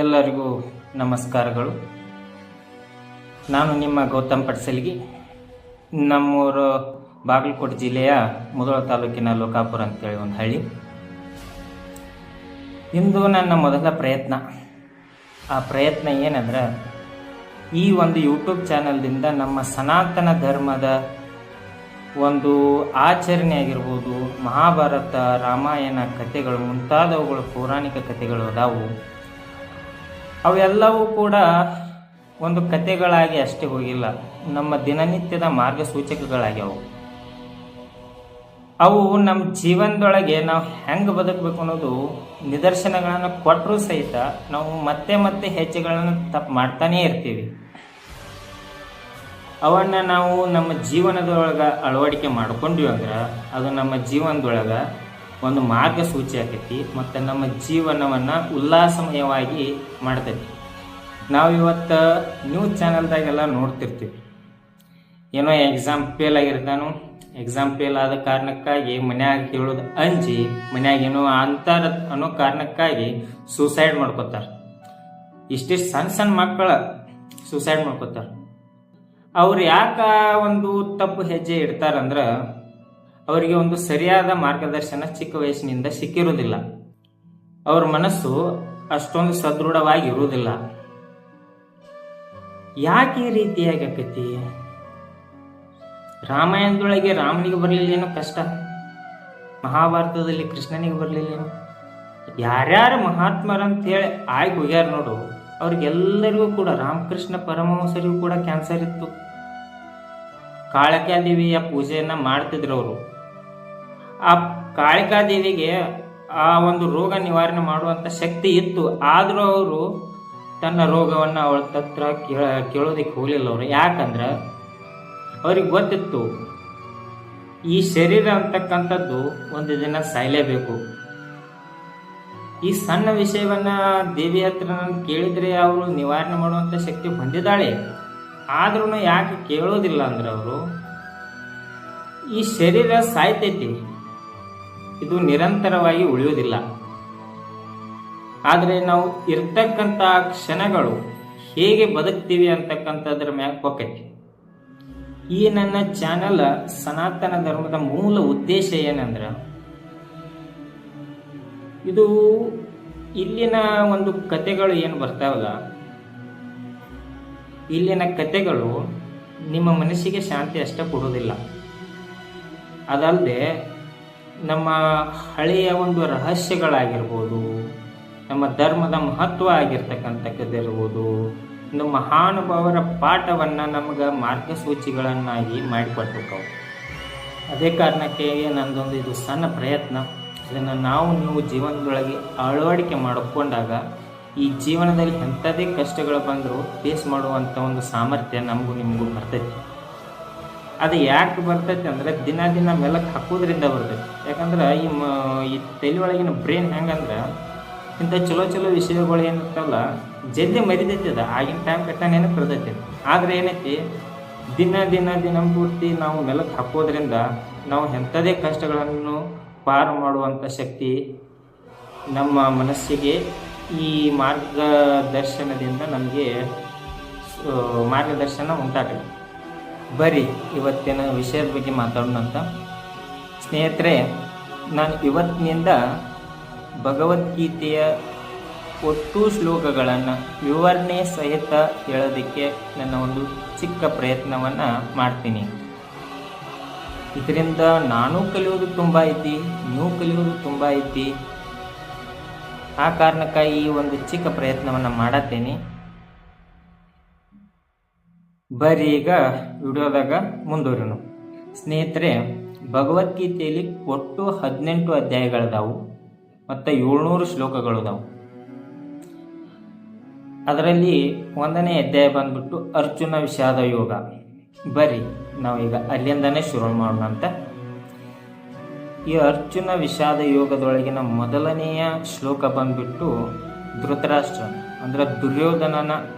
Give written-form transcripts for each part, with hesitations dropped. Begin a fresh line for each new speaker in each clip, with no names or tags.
ಎಲ್ಲರಿಗೂ ನಮಸ್ಕಾರಗಳು. ನಾನು ನಿಮ್ಮ ಗೌತಮ್ ಪಡ್ಸಲ್ಗಿ. ನಮ್ಮೂರು ಬಾಗಲಕೋಟೆ ಜಿಲ್ಲೆಯ ಮುಧೋಳ ತಾಲೂಕಿನ ಲೋಕಾಪುರ ಅಂತೇಳಿ ಒಂದು ಹಳ್ಳಿ. ಇಂದು ನನ್ನ ಮೊದಲ ಪ್ರಯತ್ನ. ಆ ಪ್ರಯತ್ನ ಏನಂದ್ರೆ, ಈ ಒಂದು ಯೂಟ್ಯೂಬ್ ಚಾನಲ್ದಿಂದ ನಮ್ಮ ಸನಾತನ ಧರ್ಮದ ಒಂದು ಆಚರಣೆ ಆಗಿರ್ಬೋದು, ಮಹಾಭಾರತ, ರಾಮಾಯಣ ಕಥೆಗಳು ಮುಂತಾದವುಗಳು ಪೌರಾಣಿಕ ಕಥೆಗಳು ಅದಾವು. ಅವೆಲ್ಲವೂ ಕೂಡ ಒಂದು ಕಥೆಗಳಾಗಿ ಅಷ್ಟೇ ಹೋಗಿಲ್ಲ, ನಮ್ಮ ದಿನನಿತ್ಯದ ಮಾರ್ಗಸೂಚಕಗಳಾಗ್ಯಾವು. ಅವು ನಮ್ಮ ಜೀವನದೊಳಗೆ ನಾವು ಹೆಂಗೆ ಬದುಕಬೇಕು ಅನ್ನೋದು ನಿದರ್ಶನಗಳನ್ನು ಕೊಟ್ಟರೂ ಸಹಿತ ನಾವು ಮತ್ತೆ ಮತ್ತೆ ಹೆಜ್ಜೆಗಳನ್ನು ತಪ್ಪು ಮಾಡ್ತಾನೇ ಇರ್ತೀವಿ. ಅವನ್ನು ನಾವು ನಮ್ಮ ಜೀವನದೊಳಗೆ ಅಳವಡಿಕೆ ಮಾಡ್ಕೊಂಡ್ವಿ ಅಂದ್ರೆ ಅದು ನಮ್ಮ ಜೀವನದೊಳಗೆ ಒಂದು ಮಾರ್ಗಸೂಚಿ ಆಕೈತಿ ಮತ್ತು ನಮ್ಮ ಜೀವನವನ್ನು ಉಲ್ಲಾಸಮಯವಾಗಿ ಮಾಡ್ತೈತಿ. ನಾವು ಇವತ್ತು ನ್ಯೂಸ್ ಚಾನಲ್ದಾಗೆಲ್ಲ ನೋಡ್ತಿರ್ತೀವಿ, ಏನೋ ಎಕ್ಸಾಮ್ ಫೇಲ್ ಆಗಿರ್ತಾನು, ಎಕ್ಸಾಮ್ ಫೇಲ್ ಆದ ಕಾರಣಕ್ಕಾಗಿ ಮನ್ಯಾಗ ಹೇಳೋದು ಅಂಜಿ ಮನ್ಯಾಗ ಏನೋ ಅಂತಾರ ಅನ್ನೋ ಕಾರಣಕ್ಕಾಗಿ ಸೂಸೈಡ್ ಮಾಡ್ಕೋತಾರೆ. ಇಷ್ಟಿಷ್ಟು ಸಣ್ಣ ಸಣ್ಣ ಮಕ್ಕಳ ಸೂಸೈಡ್ ಮಾಡ್ಕೋತಾರೆ. ಅವ್ರು ಯಾಕೆ ಒಂದು ತಪ್ಪು ಹೆಜ್ಜೆ ಇಡ್ತಾರಂದ್ರೆ, ಅವರಿಗೆ ಒಂದು ಸರಿಯಾದ ಮಾರ್ಗದರ್ಶನ ಚಿಕ್ಕ ವಯಸ್ಸಿನಿಂದ ಸಿಕ್ಕಿರುವುದಿಲ್ಲ. ಅವ್ರ ಮನಸ್ಸು ಅಷ್ಟೊಂದು ಸದೃಢವಾಗಿ ಇರುವುದಿಲ್ಲ. ಯಾಕೆ ಈ ರೀತಿಯಾಗಿ ಆಕೈತಿ? ರಾಮಾಯಣದೊಳಗೆ ರಾಮನಿಗೆ ಬರಲಿಲ್ಲೇನೋ ಕಷ್ಟ, ಮಹಾಭಾರತದಲ್ಲಿ ಕೃಷ್ಣನಿಗೆ ಬರಲಿಲ್ಲೇನೋ. ಯಾರ್ಯಾರು ಮಹಾತ್ಮರಂತೇಳಿ ಆಗಿ ಹೋಗ್ಯಾರ ನೋಡು, ಅವ್ರಿಗೆಲ್ಲರಿಗೂ ಕೂಡ, ರಾಮಕೃಷ್ಣ ಪರಮಹಂಸರಿಗೂ ಕೂಡ ಕ್ಯಾನ್ಸರ್ ಇತ್ತು. ಕಾಳಿಕಾದೇವಿಯ ಪೂಜೆಯನ್ನ ಮಾಡ್ತಿದ್ರು ಅವರು. ಆ ಕಾಳಿಕಾದೇವಿಗೆ ಆ ಒಂದು ರೋಗ ನಿವಾರಣೆ ಮಾಡುವಂತ ಶಕ್ತಿ ಇತ್ತು. ಆದ್ರೂ ಅವರು ತನ್ನ ರೋಗವನ್ನು ಅವಳ ಹತ್ರ ಕೇಳೋದಕ್ಕೆ ಹೋಗ್ಲಿಲ್ಲ ಅವರು. ಯಾಕಂದ್ರೆ ಅವ್ರಿಗೆ ಗೊತ್ತಿತ್ತು, ಈ ಶರೀರ ಅಂತಕ್ಕಂಥದ್ದು ಒಂದು ದಿನ ಸಾಯಲೇಬೇಕು. ಈ ಸಣ್ಣ ವಿಷಯವನ್ನ ದೇವಿ ಹತ್ರ ನಾನು ಕೇಳಿದ್ರೆ ಅವರು ನಿವಾರಣೆ ಮಾಡುವಂತ ಶಕ್ತಿ ಹೊಂದಿದ್ದಾಳೆ. ಆದ್ರೂ ಯಾಕೆ ಕೇಳೋದಿಲ್ಲ ಅಂದ್ರೆ, ಅವರು ಈ ಶರೀರ ಸಾಯ್ತೈತಿ, ಇದು ನಿರಂತರವಾಗಿ ಉಳಿಯೋದಿಲ್ಲ. ಆದರೆ ನಾವು ಇರ್ತಕ್ಕಂಥ ಕ್ಷಣಗಳು ಹೇಗೆ ಬದುಕ್ತೀವಿ ಅಂತಕ್ಕಂಥದ್ರ ಮ್ಯಾಗ ಹೋಗೈತಿ. ಈ ನನ್ನ ಚಾನಲ್ ಸನಾತನ ಧರ್ಮದ ಮೂಲ ಉದ್ದೇಶ ಏನಂದ್ರೆ, ಇದು ಇಲ್ಲಿನ ಒಂದು ಕಥೆಗಳು ಏನು ಬರ್ತಾವಲ್ಲ, ಇಲ್ಲಿನ ಕಥೆಗಳು ನಿಮ್ಮ ಮನಸ್ಸಿಗೆ ಶಾಂತಿ ಅಷ್ಟೇ ಕೊಡೋದಿಲ್ಲ. ಅದಲ್ಲದೆ ನಮ್ಮ ಹಳೆಯ ಒಂದು ರಹಸ್ಯಗಳಾಗಿರ್ಬೋದು, ನಮ್ಮ ಧರ್ಮದ ಮಹತ್ವ ಆಗಿರ್ತಕ್ಕಂಥದ್ದಿರ್ಬೋದು, ಒಂದು ಮಹಾನುಭಾವರ ಪಾಠವನ್ನು ನಮಗೆ ಮಾರ್ಗಸೂಚಿಗಳನ್ನಾಗಿ ಮಾಡಿಕೊಟ್ಟಿರ್ತಾವೆ. ಅದೇ ಕಾರಣಕ್ಕೆ ನಂದೊಂದು ಇದು ಸಣ್ಣ ಪ್ರಯತ್ನ. ಇದನ್ನು ನೀವು ಜೀವನದೊಳಗೆ ಅಳವಡಿಕೆ ಮಾಡಿಕೊಂಡಾಗ ಈ ಜೀವನದಲ್ಲಿ ಎಂಥದೇ ಕಷ್ಟಗಳು ಬಂದರೂ ಫೇಸ್ ಮಾಡುವಂಥ ಒಂದು ಸಾಮರ್ಥ್ಯ ನಮಗೂ ನಿಮಗೂ ಬರ್ತೈತಿ. ಅದು ಯಾಕೆ ಬರ್ತೈತಿ ಅಂದರೆ, ದಿನ ದಿನ ಮೆಲಕ್ಕೆ ಹಾಕೋದ್ರಿಂದ ಬರ್ತೈತಿ. ಯಾಕಂದ್ರೆ ಈ ತಲೆ ಒಳಗಿನ ಬ್ರೈನ್ ಹೆಂಗಂದ್ರೆ, ಇಂಥ ಚಲೋ ವಿಷಯಗಳು ಏನಿರ್ತಲ್ಲ ಜಲ್ದಿ ಮರಿತೈತಿ. ಅದು ಆಗಿನ ಟೈಮ್ ಕಟ್ಟ ನೆನಪು ಬರ್ತೈತಿ. ಆದರೆ ಏನೈತಿ, ದಿನ ಪೂರ್ತಿ ನಾವು ಮೆಲಕ್ಕೆ ಹಾಕೋದ್ರಿಂದ ನಾವು ಎಂಥದೇ ಕಷ್ಟಗಳನ್ನು ಪಾರು ಮಾಡುವಂಥ ಶಕ್ತಿ ನಮ್ಮ ಮನಸ್ಸಿಗೆ ಈ ಮಾರ್ಗದರ್ಶನದಿಂದ ನಮಗೆ ಮಾರ್ಗದರ್ಶನ ಉಂಟಾಗಲಿ. ಬರೀ ಇವತ್ತಿನ ವಿಷಯದ ಬಗ್ಗೆ ಮಾತಾಡೋಣಂತ. ಸ್ನೇಹಿತರೆ, ನಾನು ಇವತ್ತಿನಿಂದ ಭಗವದ್ಗೀತೆಯ ಒಟ್ಟು ಶ್ಲೋಕಗಳನ್ನು ವಿವರಣೆ ಸಹಿತ ಹೇಳೋದಕ್ಕೆ ನನ್ನ ಒಂದು ಚಿಕ್ಕ ಪ್ರಯತ್ನವನ್ನು ಮಾಡ್ತೀನಿ. ಇದರಿಂದ ನಾನು ಕಲಿಯೋದು ತುಂಬ ಐತಿ, ನೀವು ಕಲಿಯೋದು ತುಂಬ ಐತಿ. ಆ ಕಾರಣಕ್ಕಾಗಿ ಈ ಒಂದು ಚಿಕ್ಕ ಪ್ರಯತ್ನವನ್ನು ಮಾಡತ್ತೇನೆ. ಬರೀ ಈಗ ವಿಡಿಯೋದಾಗ ಮುಂದುವರಿನು. ಸ್ನೇಹಿತರೆ, ಭಗವದ್ಗೀತೆಯಲ್ಲಿ ಒಟ್ಟು 18 ಅಧ್ಯಾಯಗಳಿದಾವು ಮತ್ತು 700 ಶ್ಲೋಕಗಳಿದಾವು. ಅದರಲ್ಲಿ 1ನೇ ಅಧ್ಯಾಯ ಬಂದ್ಬಿಟ್ಟು ಅರ್ಜುನ ವಿಷಾದ ಯೋಗ. ಬರೀ ನಾವೀಗ ಅಲ್ಲಿಂದನೇ ಶುರು ಮಾಡೋಣ ಅಂತ. ಈ ಅರ್ಜುನ ವಿಷಾದ ಯೋಗದೊಳಗಿನ ಮೊದಲನೆಯ ಶ್ಲೋಕ ಬಂದ್ಬಿಟ್ಟು ಧೃತರಾಷ್ಟ್ರ ಅಂದ್ರೆ ದುರ್ಯೋಧನನ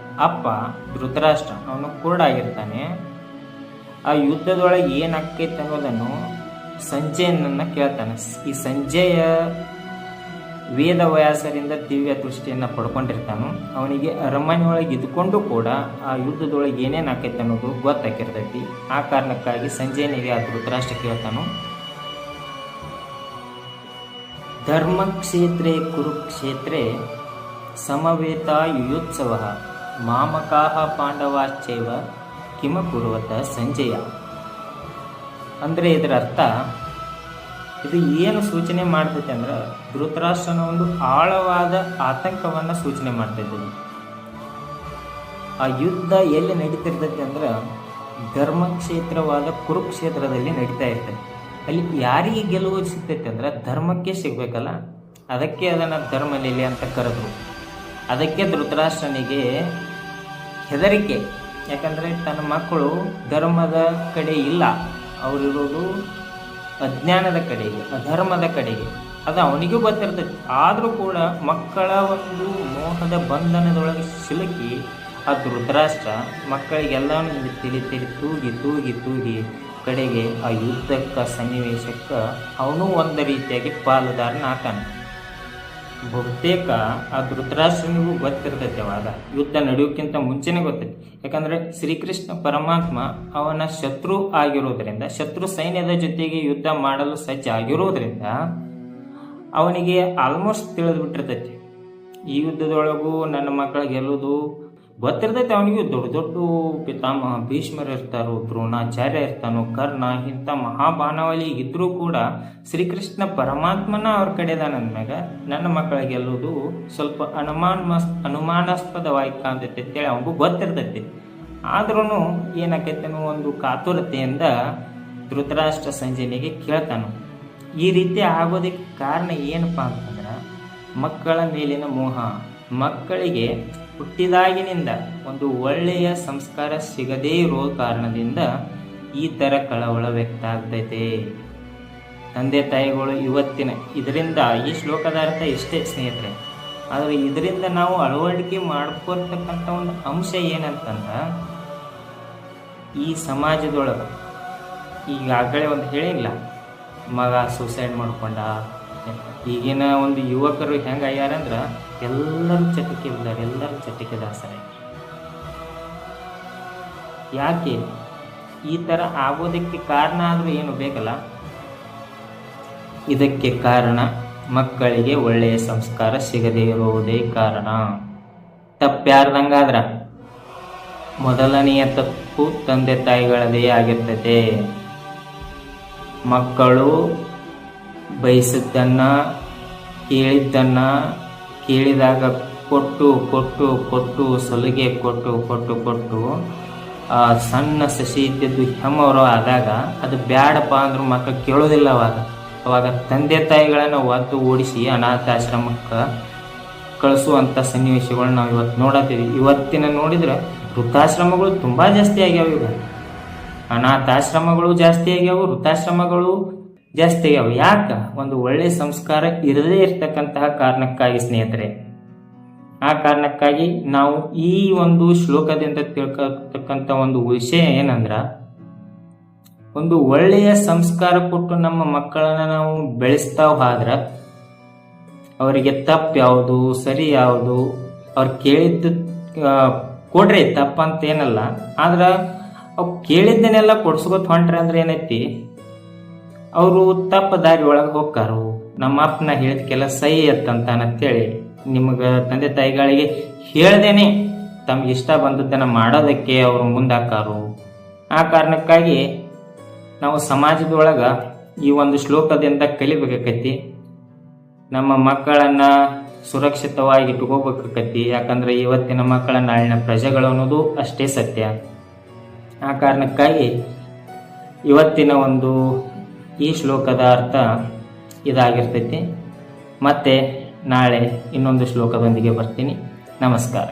ಅಪ್ಪ ಧೃತರಾಷ್ಟ್ರ, ಅವನು ಕುರುಡಾಗಿರ್ತಾನೆ. ಆ ಯುದ್ಧದೊಳಗೆ ಏನಾಗ್ತೈತೆ ಅನ್ನೋದನ್ನು ಸಂಜಯನನ್ನ ಕೇಳ್ತಾನೆ. ಈ ಸಂಜಯ ವೇದವ್ಯಾಸರಿಂದ ದಿವ್ಯ ದೃಷ್ಟಿಯನ್ನು ಪಡ್ಕೊಂಡಿರ್ತಾನೋ ಅವನಿಗೆ ಅರಮನೆಯೊಳಗೆ ಇದ್ಕೊಂಡು ಕೂಡ ಆ ಯುದ್ಧದೊಳಗೆ ಏನೇನು ಆಕೈತೆ ಅನ್ನೋದು ಗೊತ್ತಾಕಿರ್ತೈತಿ. ಆ ಕಾರಣಕ್ಕಾಗಿ ಸಂಜಯನಿಗೆ ಆ ಧೃತರಾಷ್ಟ್ರ ಕೇಳ್ತಾನು, ಧರ್ಮಕ್ಷೇತ್ರೇ ಕುರುಕ್ಷೇತ್ರೇ ಸಮವೇತ ಯುಯುತ್ಸವ ಮಾಮಕಾಹ ಪಾಂಡವಾಶ್ಚೈವ ಕಿಮ ಕುರುವತ ಸಂಜಯ. ಅಂದರೆ ಇದರ ಅರ್ಥ ಇದು ಏನು ಸೂಚನೆ ಮಾಡ್ತೈತೆ ಅಂದ್ರೆ ಧೃತರಾಷ್ಟ್ರನ ಒಂದು ಆಳವಾದ ಆತಂಕವನ್ನು ಸೂಚನೆ ಮಾಡ್ತೈತೆ. ಆ ಯುದ್ಧ ಎಲ್ಲಿ ನಡೀತಿರ್ತೈತಿ ಅಂದ್ರೆ ಧರ್ಮಕ್ಷೇತ್ರವಾದ ಕುರುಕ್ಷೇತ್ರದಲ್ಲಿ ನಡೀತಾ ಇರ್ತೈತಿ. ಅಲ್ಲಿ ಯಾರಿಗೆ ಗೆಲುವು ಸಿಗ್ತೈತೆ ಅಂದ್ರೆ ಧರ್ಮಕ್ಕೆ ಸಿಗ್ಬೇಕಲ್ಲ, ಅದಕ್ಕೆ ಅದನ್ನು ಧರ್ಮಲೀಲೆ ಅಂತ ಕರೆದ್ರು. ಅದಕ್ಕೆ ಧೃತರಾಷ್ಟ್ರನಿಗೆ ಹೆದರಿಕೆ, ಯಾಕಂದರೆ ತನ್ನ ಮಕ್ಕಳು ಧರ್ಮದ ಕಡೆ ಇಲ್ಲ, ಅವರಿರೋದು ಅಜ್ಞಾನದ ಕಡೆಗೆ, ಅಧರ್ಮದ ಕಡೆಗೆ. ಅದು ಅವನಿಗೂ ಗೊತ್ತಿರ್ತೈತಿ. ಆದರೂ ಕೂಡ ಮಕ್ಕಳ ಒಂದು ಮೋಹದ ಬಂಧನದೊಳಗೆ ಸಿಲುಕಿ ಆ ಧೃತರಾಷ್ಟ್ರ ಮಕ್ಕಳಿಗೆಲ್ಲವೂ ತೂಗಿ ಕಡೆಗೆ ಆ ಯುದ್ಧಕ್ಕೆ ಸನ್ನಿವೇಶಕ್ಕೆ ಅವನು ಒಂದು ರೀತಿಯಾಗಿ ಪಾಲುದಾರನ ಆತಾನೆ. ಬಹುತೇಕ ಆ ಧೃತರಾಷ್ಟ್ರನಿಗೂ ಗೊತ್ತಿರ್ತೈತೆ, ಅವಾಗ ಯುದ್ಧ ನಡೆಯೋಕ್ಕಿಂತ ಮುಂಚೆನೇ ಗೊತ್ತೈತಿ. ಯಾಕಂದರೆ ಶ್ರೀಕೃಷ್ಣ ಪರಮಾತ್ಮ ಅವನ ಶತ್ರು ಆಗಿರೋದ್ರಿಂದ, ಶತ್ರು ಸೈನ್ಯದ ಜೊತೆಗೆ ಯುದ್ಧ ಮಾಡಲು ಸಜ್ಜಾಗಿರೋದ್ರಿಂದ ಅವನಿಗೆ ಆಲ್ಮೋಸ್ಟ್ ತಿಳಿದು ಬಿಟ್ಟಿರ್ತೈತಿ. ಈ ಯುದ್ಧದೊಳಗೂ ನನ್ನ ಮಕ್ಕಳ ಗೆಲ್ಲೋದು ಗೊತ್ತಿರ್ತೈತೆ. ಅವನಿಗೂ ದೊಡ್ಡ ದೊಡ್ಡ ಪಿತಾಮಹ ಭೀಷ್ಮರು ಇರ್ತಾರೋ, ದ್ರೋಣಾಚಾರ್ಯ ಇರ್ತಾನೋ, ಕರ್ಣ, ಇಂಥ ಮಹಾಬಾಣಾವಳಿ ಇದ್ರೂ ಕೂಡ ಶ್ರೀಕೃಷ್ಣ ಪರಮಾತ್ಮನ ಅವ್ರ ಕಡೆದಾನಂದ್ಮ್ಯಾಗ ನನ್ನ ಮಕ್ಕಳ ಗೆಲ್ಲೋದು ಸ್ವಲ್ಪ ಅನುಮಾನಾಸ್ಪದವಾಗಿ ಕಾಣ್ತೈತೆ ಅಂತೇಳಿ ಅವನಿಗೂ ಗೊತ್ತಿರ್ತೈತಿ. ಆದ್ರೂ ಏನಾಕೈತನೋ ಒಂದು ಕಾತುರತೆಯಿಂದ ಧೃತರಾಷ್ಟ್ರ ಸಂಜಯನಿಗೆ ಕೇಳ್ತಾನು. ಈ ರೀತಿ ಆಗೋದಕ್ಕೆ ಕಾರಣ ಏನಪ್ಪಾ ಅಂತಂದ್ರೆ ಮಕ್ಕಳ ಮೇಲಿನ ಮೋಹ. ಮಕ್ಕಳಿಗೆ ಹುಟ್ಟಿದಾಗಿನಿಂದ ಒಂದು ಒಳ್ಳೆಯ ಸಂಸ್ಕಾರ ಸಿಗದೇ ಇರೋ ಕಾರಣದಿಂದ ಈ ಥರ ಕಳವಳ ವ್ಯಕ್ತ ಆಗ್ತೈತೆ. ತಂದೆ ತಾಯಿಗಳು ಇವತ್ತಿನ ಇದರಿಂದ ಈ ಶ್ಲೋಕದ ಅರ್ಥ ಇಷ್ಟೇ ಸ್ನೇಹಿತರೆ. ಆದರೆ ಇದರಿಂದ ನಾವು ಅಳವಡಿಕೆ ಮಾಡ್ಕೊಳ್ತಕ್ಕಂಥ ಒಂದು ಅಂಶ ಏನಂತಂದ್ರೆ ಈ ಸಮಾಜದೊಳಗೆ ಈಗಾಗಲೇ ಒಂದು ಹೇಳಿಲ್ಲ, ಮಗ ಸೂಸೈಡ್ ಮಾಡ್ಕೊಂಡ. ಈಗಿನ ಒಂದು ಯುವಕರು ಹೆಂಗಾಗ್ಯಾರಂದ್ರೆ ಎಲ್ಲರೂ ಚಟಕ್ಕೆ ಬಿದ್ದಾರೆ, ಎಲ್ಲರೂ ಚಟಕ್ಕೆ ದಾಸರೇ. ಯಾಕೆ ಈ ಥರ ಆಗೋದಕ್ಕೆ ಕಾರಣ ಆದರೂ ಏನು ಬೇಕಲ್ಲ? ಇದಕ್ಕೆ ಕಾರಣ ಮಕ್ಕಳಿಗೆ ಒಳ್ಳೆಯ ಸಂಸ್ಕಾರ ಸಿಗದೇ ಇರುವುದೇ ಕಾರಣ. ತಪ್ಪ್ಯಾರ್ದಂಗಾದ್ರ ಮೊದಲನೆಯ ತಪ್ಪು ತಂದೆ ತಾಯಿಗಳದೇ ಆಗಿರ್ತದೆ. ಮಕ್ಕಳು ಬಯಸಿದ್ದನ್ನು, ಕೇಳಿದ್ದನ್ನು ಕೇಳಿದಾಗ ಕೊಟ್ಟು ಸಲಿಗೆ ಕೊಟ್ಟು ಆ ಸಣ್ಣ ಸಸಿ ಇದ್ದಿದ್ದು ಹೆಮ್ಮವರು ಆದಾಗ ಅದು ಬ್ಯಾಡಪ್ಪ ಅಂದ್ರೂ ಮಕ್ಕಳು ಕೇಳೋದಿಲ್ಲ. ಅವಾಗ ತಂದೆ ತಾಯಿಗಳನ್ನು ಒದ್ದು ಓಡಿಸಿ ಅನಾಥಾಶ್ರಮಕ್ಕೆ ಕಳಿಸುವಂಥ ಸನ್ನಿವೇಶಗಳನ್ನ ನಾವು ಇವತ್ತು ನೋಡತ್ತೀವಿ. ಇವತ್ತಿನ ನೋಡಿದ್ರೆ ವೃದ್ಧಾಶ್ರಮಗಳು ತುಂಬ ಜಾಸ್ತಿ ಆಗ್ಯಾವ. ಈಗ ಅನಾಥಾಶ್ರಮಗಳು ಜಾಸ್ತಿ ಆಗ್ಯಾವ, ವೃದ್ಧಾಶ್ರಮಗಳು ಜಾಸ್ತಿ ಆಗ್ಯಾವ. ಯಾಕೆ? ಒಂದು ಒಳ್ಳೆಯ ಸಂಸ್ಕಾರ ಇರದೇ ಇರ್ತಕ್ಕಂತಹ ಕಾರಣಕ್ಕಾಗಿ ಸ್ನೇಹಿತರೆ. ಆ ಕಾರಣಕ್ಕಾಗಿ ನಾವು ಈ ಒಂದು ಶ್ಲೋಕದಿಂದ ತಿಳ್ಕೊತಕ್ಕಂಥ ಒಂದು ವಿಷಯ ಏನಂದ್ರ, ಒಂದು ಒಳ್ಳೆಯ ಸಂಸ್ಕಾರ ಕೊಟ್ಟು ನಮ್ಮ ಮಕ್ಕಳನ್ನ ನಾವು ಬೆಳೆಸ್ತಾ ಹೋದ್ರ ಅವರಿಗೆ ತಪ್ಪು ಯಾವುದು ಸರಿ ಯಾವುದು ಅವ್ರು ಕೇಳಿದ್ದು ಕೊಡ್ರಿ, ತಪ್ಪಂತೇನಲ್ಲ. ಆದ್ರೆ ಅವು ಕೇಳಿದ್ದನ್ನೆಲ್ಲ ಕೊಡ್ಸ್ಕೊತ ಹೊಂಟ್ರೆ ಅಂದ್ರೆ ಏನೈತಿ, ಅವರು ತಪ್ಪ ದಾರಿ ಒಳಗೆ ಹೋಗ್ತಾರು. ನಮ್ಮ ಅಪ್ಪನ ಹೇಳಿದ್ಕೆಲ್ಲ ಸಹಿ ಅಂತಂತೇಳಿ ನಿಮಗೆ ತಂದೆ ತಾಯಿಗಳಿಗೆ ಹೇಳ್ದೇನೆ ತಮ್ಗೆ ಇಷ್ಟ ಬಂದದ್ದನ್ನು ಮಾಡೋದಕ್ಕೆ ಅವರು ಮುಂದಾಕಾರು. ಆ ಕಾರಣಕ್ಕಾಗಿ ನಾವು ಸಮಾಜದೊಳಗೆ ಈ ಒಂದು ಶ್ಲೋಕದಿಂದ ಕಲಿಬೇಕಾಕೈತಿ. ನಮ್ಮ ಮಕ್ಕಳನ್ನು ಸುರಕ್ಷಿತವಾಗಿ ಇಟ್ಕೋಬೇಕಾಕೈತಿ. ಯಾಕಂದ್ರೆ ಇವತ್ತಿನ ಮಕ್ಕಳ ನಾಳಿನ ಪ್ರಜೆಗಳು ಅನ್ನೋದು ಅಷ್ಟೇ ಸತ್ಯ. ಆ ಕಾರಣಕ್ಕಾಗಿ ಇವತ್ತಿನ ಒಂದು ಈ ಶ್ಲೋಕದ ಅರ್ಥ ಇದಾಗಿರ್ತೈತಿ. ಮತ್ತೆ ನಾಳೆ ಇನ್ನೊಂದು ಶ್ಲೋಕದೊಂದಿಗೆ ಬರ್ತೀನಿ. ನಮಸ್ಕಾರ.